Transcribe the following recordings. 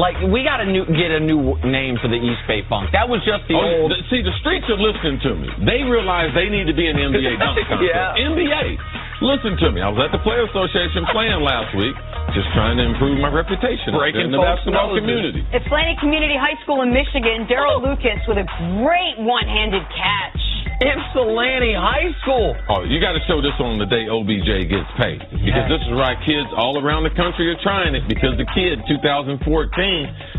Like, we got to get a new name for the East Bay Funk. That was just the old... See, the streets are listening to me. They realize they need to be in the NBA dunk contest. Yeah. NBA. Listen to me. I was at the Player Association playing last week, just trying to improve my reputation in the basketball community. Atlantic Community High School in Michigan, Daryl Lucas with a great one-handed catch. Ypsilanti High School. Oh, you got to show this on the day OBJ gets paid. Because this is why kids all around the country are trying it. Because the kid, 2014,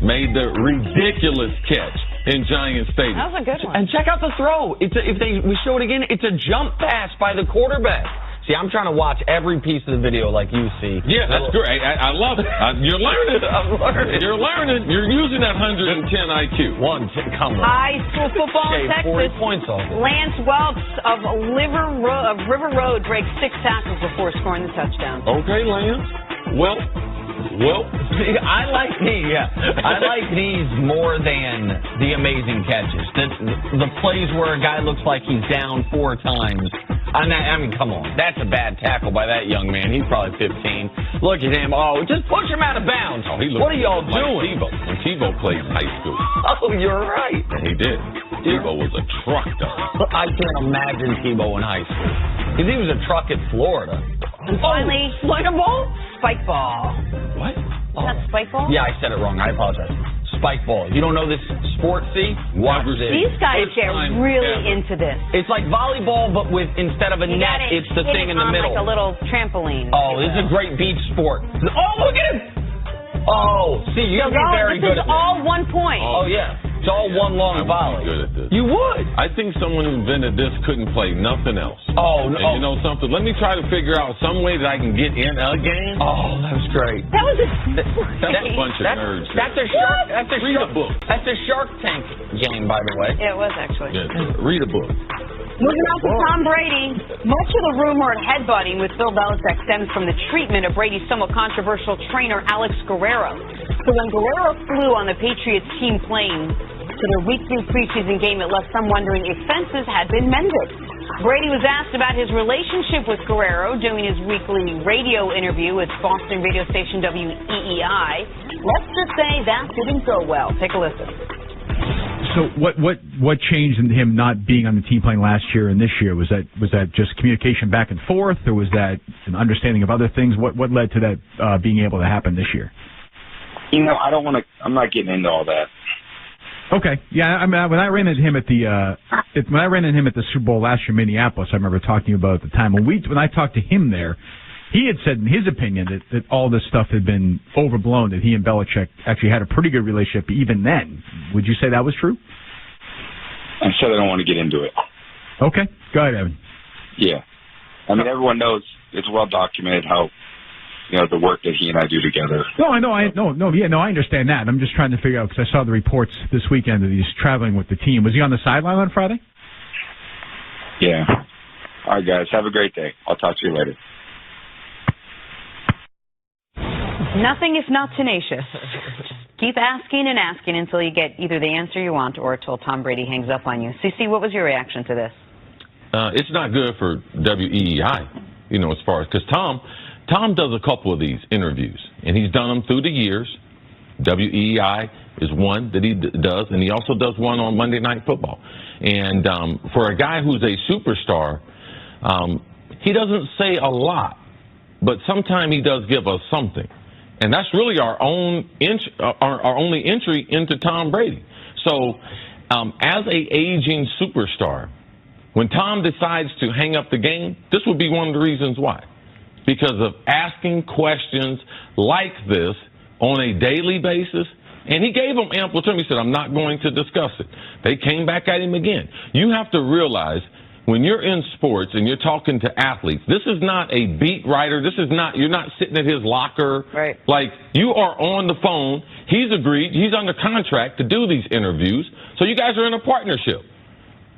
made the ridiculous catch in Giant Stadium. That was a good one. And check out the throw. We show it again, it's a jump pass by the quarterback. See, I'm trying to watch every piece of the video like you see. Yeah, that's great. I love it. You're learning. I'm learning. You're learning. You're using that 110 IQ. Come on. High school football in Texas. 40 points off. Lance Welks of River Road breaks 6 tackles before scoring the touchdown. Okay, Lance. Well, see, I like these more than the amazing catches. The plays where a guy looks like he's down 4 times. I mean, come on. That's a bad tackle by that young man. He's probably 15. Look at him. Oh, just push him out of bounds. Oh, what are y'all doing? Tebow. When Tebow played in high school. Oh, you're right. And he did. Tebow was a truck, though. I can't imagine Tebow in high school. Because he was a truck at Florida. And finally, like a ball? Spike ball. What? Is that spike ball? Yeah, I said it wrong. I apologize. Spike ball. You don't know this sport, see? Watch this. These guys get really into this. It's like volleyball, but with instead of a net, it's the thing in the middle. Like a little trampoline. Oh, this is a great beach sport. Oh, look at him! Oh, see, you got to be very good at this. This is all 1 point. Oh, yeah. It's all one long volley. Good at this. You would. I think someone who invented this couldn't play nothing else. Oh, no. And you know something? Let me try to figure out some way that I can get in a game. Oh, that was great. That was That's a bunch of nerds. That's a Shark Tank game, by the way. It was actually. Yeah, read a book. Moving on to Tom Brady. Much of the rumored headbutting with Bill Belichick stems from the treatment of Brady's somewhat controversial trainer, Alex Guerrero. So when Guerrero flew on the Patriots team plane to their weekly preseason game, it left some wondering if fences had been mended. Brady was asked about his relationship with Guerrero during his weekly radio interview with Boston radio station WEEI. Let's just say that didn't go well. Take a listen. So what changed in him not being on the team playing last year and this year? Was that just communication back and forth, or was that an understanding of other things? What led to that being able to happen this year? You know, I don't want to. I'm not getting into all that. Okay, yeah. I mean, when I ran into him at the Super Bowl last year in Minneapolis, I remember talking to you about it at the time. When I talked to him there, he had said in his opinion that all this stuff had been overblown, that he and Belichick actually had a pretty good relationship even then. Would you say that was true? I said I don't want to get into it. Okay, go ahead, Evan. Yeah. I mean, everyone knows, it's well documented how, you know, the work that he and I do together. No, I know. I understand that. I'm just trying to figure out, because I saw the reports this weekend that he's traveling with the team. Was he on the sideline on Friday? Yeah. All right, guys. Have a great day. I'll talk to you later. Nothing if not tenacious. Keep asking and asking until you get either the answer you want or until Tom Brady hangs up on you. CC, what was your reaction to this? It's not good for WEEI, you know, as far as, because Tom does a couple of these interviews, and he's done them through the years. WEEI is one that he does, and he also does one on Monday Night Football. And for a guy who's a superstar, he doesn't say a lot, but sometimes he does give us something. And that's really our only entry into Tom Brady. So as a aging superstar, when Tom decides to hang up the game, this would be one of the reasons why. Because of asking questions like this on a daily basis. And he gave them ample time. He said, I'm not going to discuss it. They came back at him again. You have to realize, when you're in sports and you're talking to athletes, this is not a beat writer. You're not sitting at his locker. Right. Like, you are on the phone. He's agreed. He's under contract to do these interviews. So you guys are in a partnership.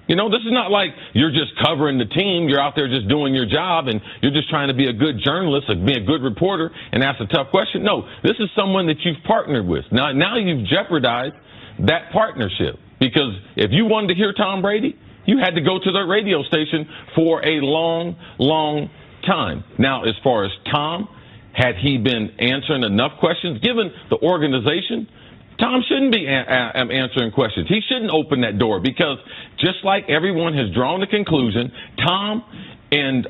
You know, this is not like you're just covering the team. You're out there just doing your job and you're just trying to be a good journalist, be a good reporter and ask a tough question. No, this is someone that you've partnered with. Now you've jeopardized that partnership, because if you wanted to hear Tom Brady, you had to go to the radio station for a long, long time. Now, as far as Tom, had he been answering enough questions, given the organization, Tom shouldn't be answering questions. He shouldn't open that door because just like everyone has drawn the conclusion, Tom and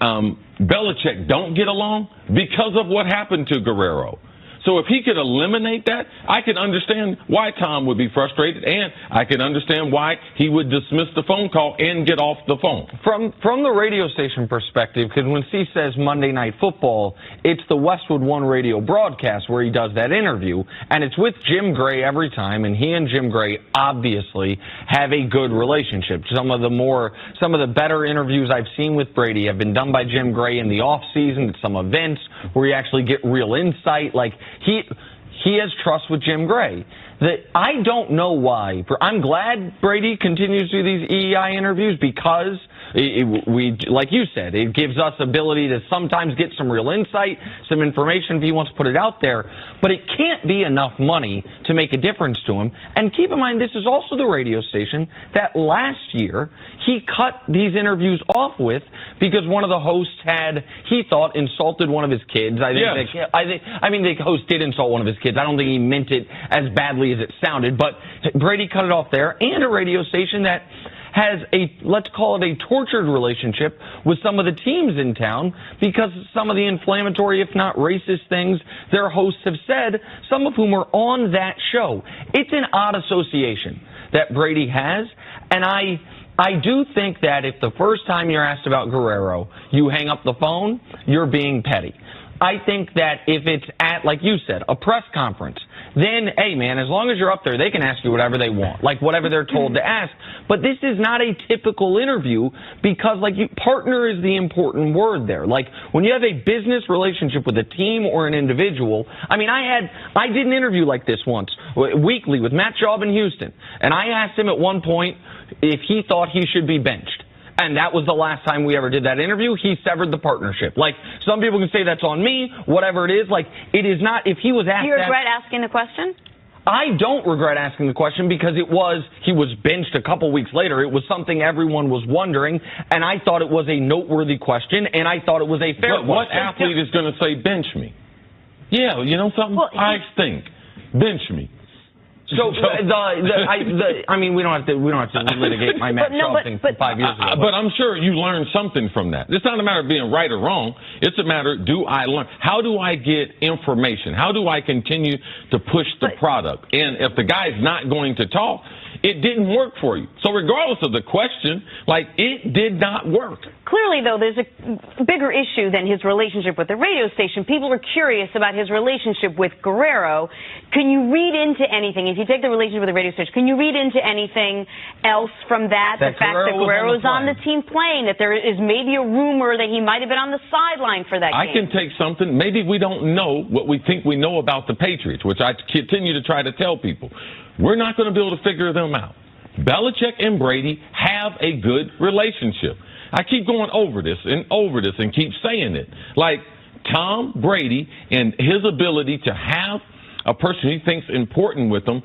Belichick don't get along because of what happened to Guerrero. So if he could eliminate that, I could understand why Tom would be frustrated, and I could understand why he would dismiss the phone call and get off the phone. From the radio station perspective, because when C says Monday Night Football, it's the Westwood One radio broadcast where he does that interview, and it's with Jim Gray every time, and he and Jim Gray obviously have a good relationship. Some of the better interviews I've seen with Brady have been done by Jim Gray in the off season at some events where you actually get real insight. Like he has trust with Jim Gray. I don't know why. I'm glad Brady continues to do these EEI interviews because we, like you said, it gives us ability to sometimes get some real insight, some information if he wants to put it out there. But it can't be enough money to make a difference to him. And keep in mind, this is also the radio station that last year he cut these interviews off with because one of the hosts had, he thought, insulted one of his kids. I mean, the host did insult one of his kids. I don't think he meant it as badly as it sounded, but Brady cut it off there, and a radio station that has let's call it a tortured relationship with some of the teams in town because some of the inflammatory, if not racist things their hosts have said, some of whom are on that show. It's an odd association that Brady has, and I do think that if the first time you're asked about Guerrero, you hang up the phone, you're being petty. I think that if it's at, like you said, a press conference, then, hey, man, as long as you're up there, they can ask you whatever they want, like whatever they're told to ask. But this is not a typical interview because, partner is the important word there. Like, when you have a business relationship with a team or an individual, I mean, I did an interview like this once, weekly, with Matt Schaub in Houston, and I asked him at one point if he thought he should be benched. And that was the last time we ever did that interview. He severed the partnership. Like, some people can say that's on me, whatever it is. Like, it is not, if he was asked. Do you regret asking the question? I don't regret asking the question because he was benched a couple weeks later. It was something everyone was wondering, and I thought it was a noteworthy question, and I thought it was a fair question. What athlete is going to say bench me? Yeah, you know something? Well, I stink. Bench me. So I mean, we don't have to litigate my Matt Schaub thing from 5 years ago. But I'm sure you learned something from that. It's not a matter of being right or wrong. It's a matter, do I learn? How do I get information? How do I continue to push the product? And if the guy's not going to talk, it didn't work for you. So regardless of the question, it did not work. Clearly, though, there's a bigger issue than his relationship with the radio station. People are curious about his relationship with Guerrero. Can you read into anything? If you take the relationship with the radio station, can you read into anything else from that? The fact that Guerrero's on the team playing, that there is maybe a rumor that he might have been on the sideline for that game. I can take something. Maybe we don't know what we think we know about the Patriots, which I continue to try to tell people. We're not going to be able to figure them out. Belichick and Brady have a good relationship. I keep going over this and keep saying it. Like Tom Brady and his ability to have a person he thinks important with him,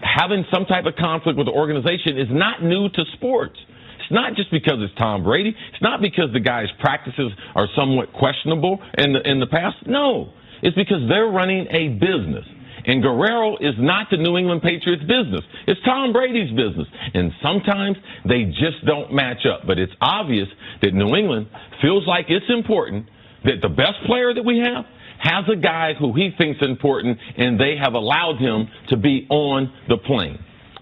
having some type of conflict with the organization is not new to sports. It's not just because it's Tom Brady. It's not because the guy's practices are somewhat questionable in the past. No, it's because they're running a business. And Guerrero is not the New England Patriots business. It's Tom Brady's business. And sometimes they just don't match up. But it's obvious that New England feels like it's important that the best player that we have has a guy who he thinks important, and they have allowed him to be on the plane.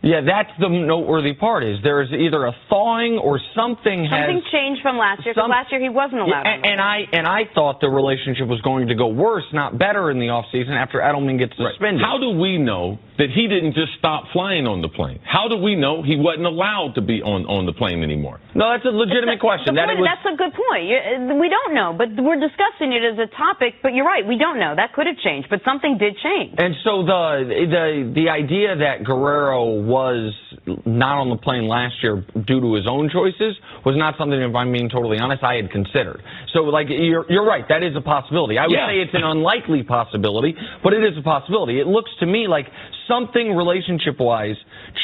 Yeah, that's the noteworthy part, is there is either a thawing or something changed from last year, because last year he wasn't allowed. And I thought the relationship was going to go worse, not better, in the offseason after Edelman gets suspended. Right. How do we know that he didn't just stop flying on the plane? How do we know he wasn't allowed to be on the plane anymore? No, that's a legitimate question. That's a good point. We don't know, but we're discussing it as a topic, but you're right, we don't know. That could have changed, but something did change. And so the idea that Guerrero was not on the plane last year due to his own choices was not something, if I'm being totally honest, I had considered. So, like, you're right. That is a possibility. I would say it's an unlikely possibility, but it is a possibility. It looks to me like something relationship-wise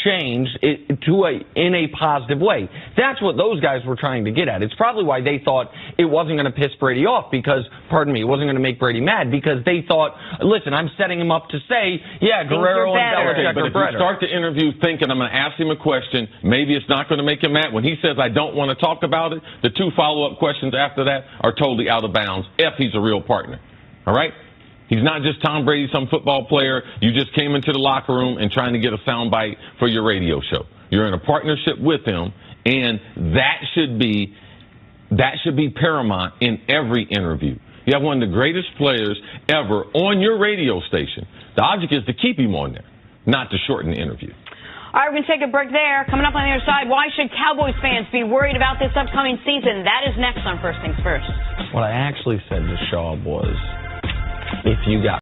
changed in a positive way. That's what those guys were trying to get at. It's probably why they thought it wasn't going to piss Brady off because, pardon me, it wasn't going to make Brady mad because they thought, listen, I'm setting him up to say, yeah, Guerrero and Belichick but are if better. you start the interview thinking I'm going to ask him a question, maybe it's not going to make him mad. When he says I don't want to talk about it, the 2 follow-up questions after that are totally out of bounds if he's a real partner. All right? He's not just Tom Brady, some football player. You just came into the locker room and trying to get a soundbite for your radio show. You're in a partnership with him, and that should be paramount in every interview. You have one of the greatest players ever on your radio station. The object is to keep him on there, not to shorten the interview. All right, we're going to take a break there. Coming up on the other side, why should Cowboys fans be worried about this upcoming season? That is next on First Things First. What I actually said to Shaw was, if you got